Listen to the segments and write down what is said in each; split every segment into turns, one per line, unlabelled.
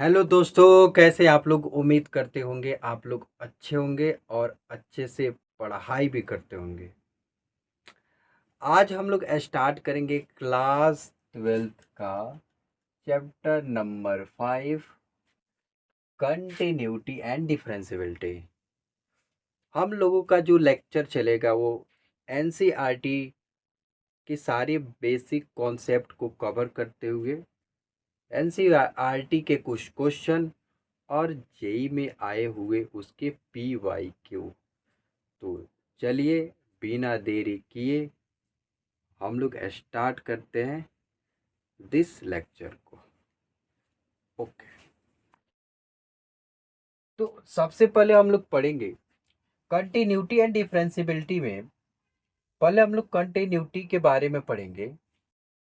Hello दोस्तों, कैसे आप लोग? उम्मीद करते होंगे आप लोग अच्छे होंगे और अच्छे से पढ़ाई भी करते होंगे। आज हम लोग स्टार्ट करेंगे क्लास 12th का chapter number 5, continuity and differentiability. हम लोगों का जो लेक्चर चलेगा वो एनसीईआरटी की सारे बेसिक कॉन्सेप्ट को कवर करते हुए एनसीईआरटी के कुछ क्वेश्चन और जेई में आए हुए उसके पी वाई क्यू। तो चलिए, बिना देरी किए हम लोग स्टार्ट करते हैं दिस लेक्चर को। ओके, तो सबसे पहले हम लोग पढ़ेंगे कंटिन्यूटी एंड डिफरेंशियबिलिटी में। पहले हम लोग कंटिन्यूटी के बारे में पढ़ेंगे।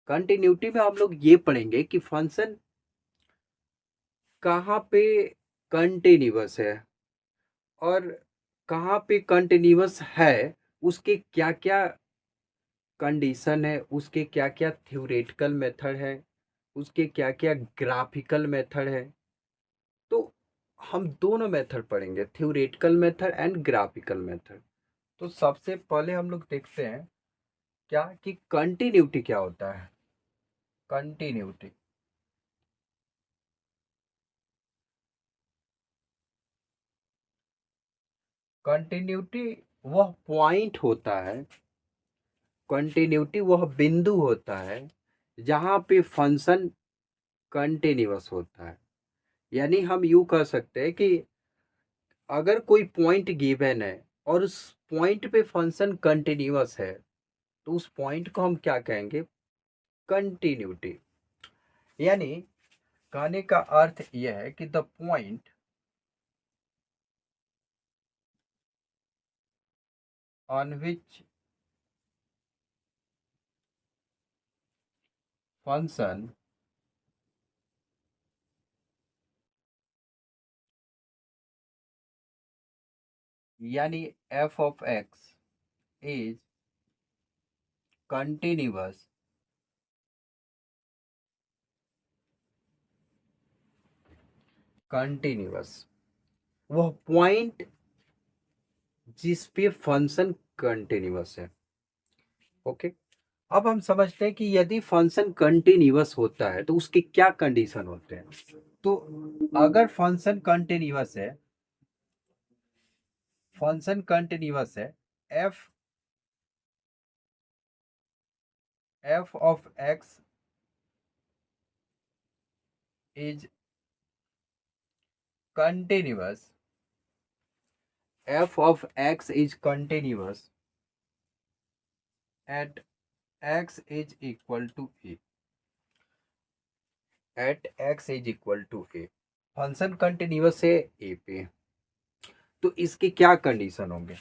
कंटिन्यूटी में हम लोग ये पढ़ेंगे कि फंक्शन कहाँ पे कंटिन्यूअस है और कहाँ पे कंटिन्यूअस है, उसके क्या क्या कंडीशन है, उसके क्या क्या थ्योरेटिकल मेथड है, उसके क्या क्या ग्राफिकल मेथड है। तो हम दोनों मेथड पढ़ेंगे, theoretical method and graphical method. तो सबसे पहले हम लोग देखते हैं क्या कि कंटिन्यूटी क्या होता है। कंटिन्यूटी कंटिन्यूटी वह पॉइंट होता है, कंटिन्यूटी वह बिंदु होता है जहाँ पे फंक्शन कंटिन्यूअस होता है। यानी हम यूँ कह सकते हैं कि अगर कोई पॉइंट गिवन है और उस पॉइंट पे फंक्शन कंटिन्यूअस है, तो उस पॉइंट को हम क्या कहेंगे? कंटिन्यूटी। यानी कहने का अर्थ यह है कि the point on which function यानी f of x is continuous continuous वह पॉइंट जिस पे फंक्शन कंटिन्यूअस है। ओके, अब हम समझते हैं कि यदि फंक्शन कंटिन्यूअस होता है तो उसके क्या कंडीशन होते हैं। तो अगर फंक्शन कंटिन्यूअस है, F F of x is continuous f of x is continuous at x is equal to a function continuous है ए पे। तो इसके क्या कंडीशन होंगे?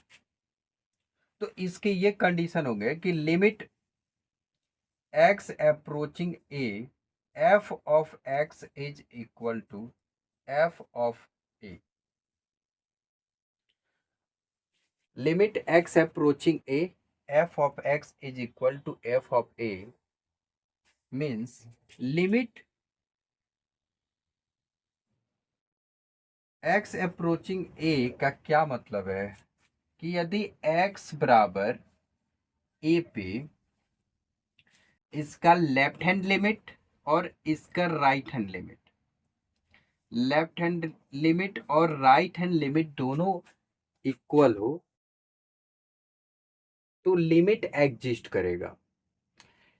तो इसके ये कंडीशन होंगे कि limit x approaching a f of x is equal to f of a। Limit x approaching a f of x is equal to f of a means limit x approaching a का क्या मतलब है कि यदि x बराबर a पे इसका left hand limit और इसका right hand limit, left hand limit और राइट हैंड लिमिट दोनों इक्वल हो तो लिमिट एग्जिस्ट करेगा।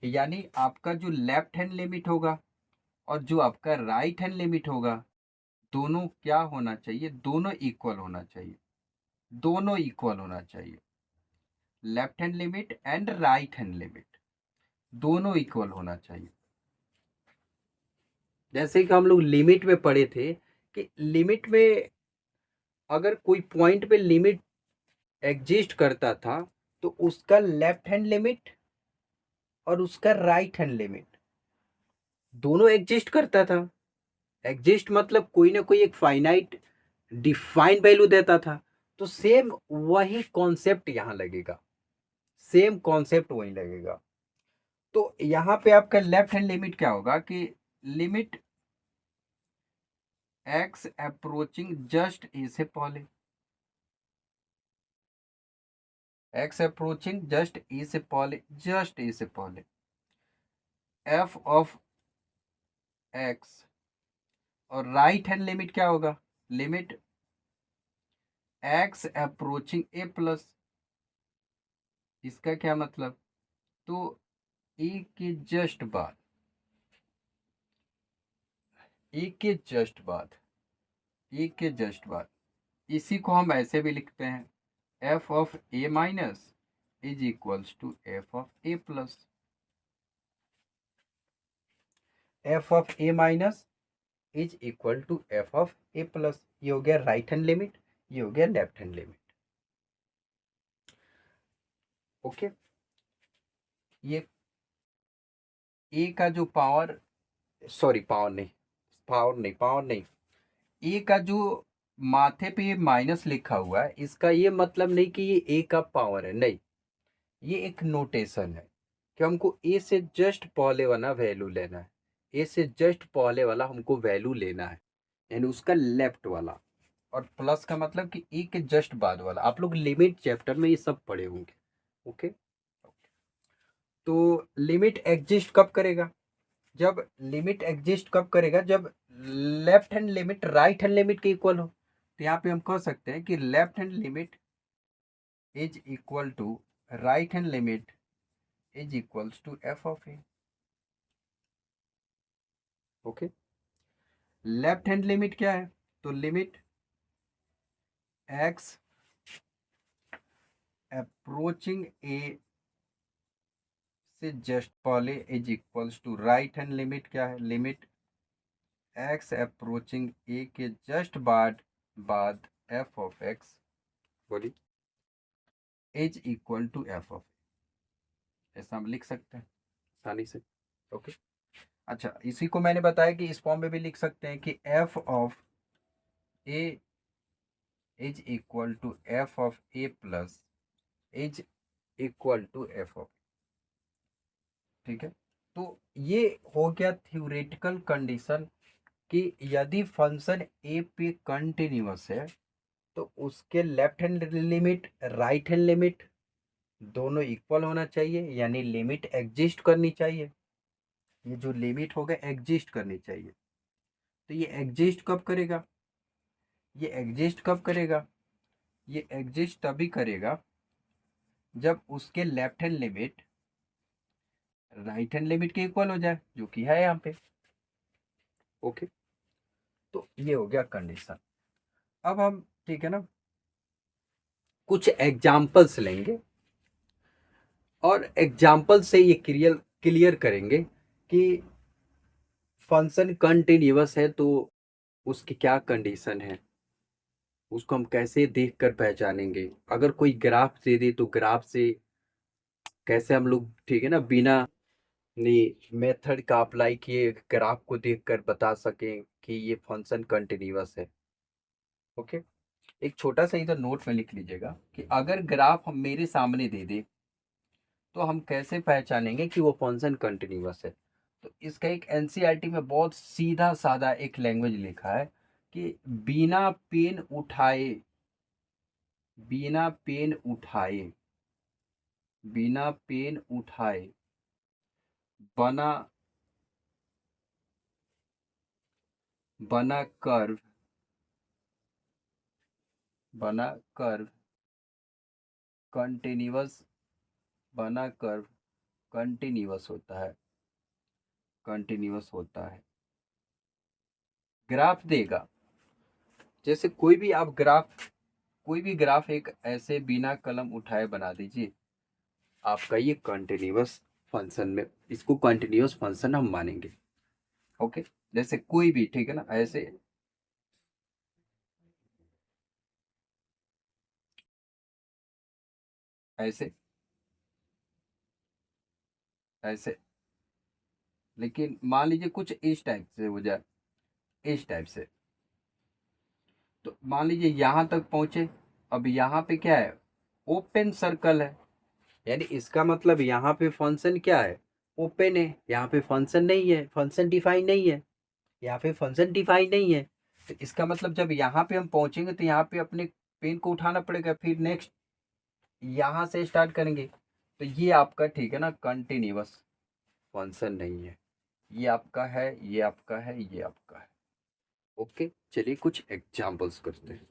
यानी आपका जो लेफ्ट हैंड लिमिट होगा और जो आपका राइट हैंड लिमिट होगा, दोनों क्या होना चाहिए? दोनों इक्वल होना चाहिए। दोनों इक्वल होना चाहिए। Left hand limit and right hand limit दोनों इक्वल होना चाहिए। जैसे कि हम लोग लिमिट में पढ़े थे कि लिमिट में अगर कोई पॉइंट पे लिमिट एग्जिस्ट करता था तो उसका लेफ्ट हैंड लिमिट और उसका राइट हैंड लिमिट दोनों एग्जिस्ट करता था। एग्जिस्ट मतलब कोई ना कोई एक फाइनाइट डिफाइंड वैल्यू देता था। तो सेम वही कॉन्सेप्ट यहाँ लगेगा, सेम कॉन्सेप्ट वही लगेगा। तो यहाँ पे आपका लेफ्ट हैंड लिमिट क्या होगा कि limit X approaching just a से पहले, एक्स अप्रोचिंग जस्ट ए से पहले, जस्ट ए से पहले एफ ऑफ एक्स, और राइट हैंड लिमिट क्या होगा, लिमिट एक्स अप्रोचिंग ए प्लस, इसका क्या मतलब, तो ए के जस्ट बाद, ए के जस्ट बाद, ए के जस्ट बाद, इसी को हम ऐसे भी लिखते हैं F of A minus is equals to F of A plus, F of A minus is equal to F of A plus. ये हो गया राइट हैंड लिमिट, ये हो गया लेफ्ट हैंड लिमिट। ओके, ये ए का जो पावर, सॉरी पावर नहीं, पावर नहीं, ए का जो माथे पे ये माइनस लिखा हुआ है, इसका ये मतलब नहीं कि ये ए का पावर है, नहीं, ये एक नोटेशन है कि हमको ए से जस्ट पहले वाला वैल्यू लेना है, ए से जस्ट पहले वाला हमको वैल्यू लेना है, यानी उसका लेफ्ट वाला, और प्लस का मतलब कि ए के जस्ट बाद वाला। आप लोग लिमिट चैप्टर में ये सब पढ़े होंगे। ओके, तो लिमिट एग्जिस्ट कब करेगा, जब लिमिट एग्जिस्ट कब करेगा, जब left hand limit right hand limit के इक्वल हो। तो यहाँ पे हम कह सकते हैं कि left hand limit is equal to right hand limit is equals to F of A. Okay, left hand limit क्या है, तो लिमिट एक्स अप्रोचिंग ए से जस्ट पहले is equals to right hand limit क्या है, लिमिट एक्स अप्रोचिंग ए के just बाद F of X, बोलिए, is equal to F of, ऐसा हम लिख सकते हैं आसानी से। ओके, अच्छा, इसी को मैंने बताया कि इस फॉर्म में भी लिख सकते हैं कि F of A is equal to F of A plus is equal to F of, ठीक है। तो ये हो गया थ्योरेटिकल कंडीशन कि यदि फंक्शन ए पे कंटिन्यूअस है तो उसके left hand limit right hand limit दोनों इक्वल होना चाहिए, यानी लिमिट एग्जिस्ट करनी चाहिए, ये जो लिमिट होगा एग्जिस्ट करनी चाहिए। तो ये एग्जिस्ट कब करेगा, ये एग्जिस्ट कब करेगा, ये एग्जिस्ट तभी करेगा जब उसके left hand limit right hand limit के इक्वल हो जाए, जो कि है यहाँ पे। ओके, तो ये हो गया कंडीशन। अब हम, ठीक है ना, कुछ एग्जाम्पल्स लेंगे और एग्जाम्पल से ये क्लियर करेंगे कि फंक्शन कंटिन्यूअस है तो उसकी क्या कंडीशन है, उसको हम कैसे देखकर पहचानेंगे। अगर कोई ग्राफ दे दे तो ग्राफ से कैसे हम लोग, ठीक है ना, बिना नहीं मेथड का अप्लाई किए ग्राफ को देखकर बता सकें कि ये फंक्शन कंटिन्यूअस है। ओके, एक छोटा सा इधर नोट में लिख लीजिएगा कि अगर ग्राफ हम मेरे सामने दे दे तो हम कैसे पहचानेंगे कि वो फंक्शन कंटिन्यूअस है। तो इसका एक एनसीईआरटी में बहुत सीधा साधा एक लैंग्वेज लिखा है कि बिना पेन उठाए, बिना पेन उठाए, बिना पेन उठाए बना बना कर्व, बना कर्व कंटिन्यूअस, बना कर्व कंटिन्यूअस होता है, कंटिन्यूअस होता है। ग्राफ देगा, जैसे कोई भी आप ग्राफ, कोई भी ग्राफ एक ऐसे बिना कलम उठाए बना दीजिए, आपका ये कंटिन्यूअस फंक्शन में, इसको कंटिन्यूअस फंक्शन हम मानेंगे। ओके, जैसे कोई भी, ठीक है ना, ऐसे ऐसे ऐसे, लेकिन मान लीजिए कुछ इस टाइप से हो जाए, इस टाइप से, तो मान लीजिए यहां तक पहुंचे। अब यहाँ पे क्या है, ओपन सर्कल है, यानी इसका मतलब यहाँ पे फंक्शन क्या है, ओपन है, यहाँ पे फंक्शन नहीं है, फंक्शन डिफाइन नहीं है, यहाँ पे फंक्शन डिफाइन नहीं है। तो इसका मतलब जब यहाँ पे हम पहुंचेंगे तो यहाँ पे अपने पेन को उठाना पड़ेगा, फिर नेक्स्ट यहाँ से स्टार्ट करेंगे। तो ये आपका ठीक है ना, कंटिन्यूअस फंक्शन नहीं है। ये आपका है, ये आपका है, ये आपका है। ओके, चलिए कुछ एग्जांपल्स करते हैं।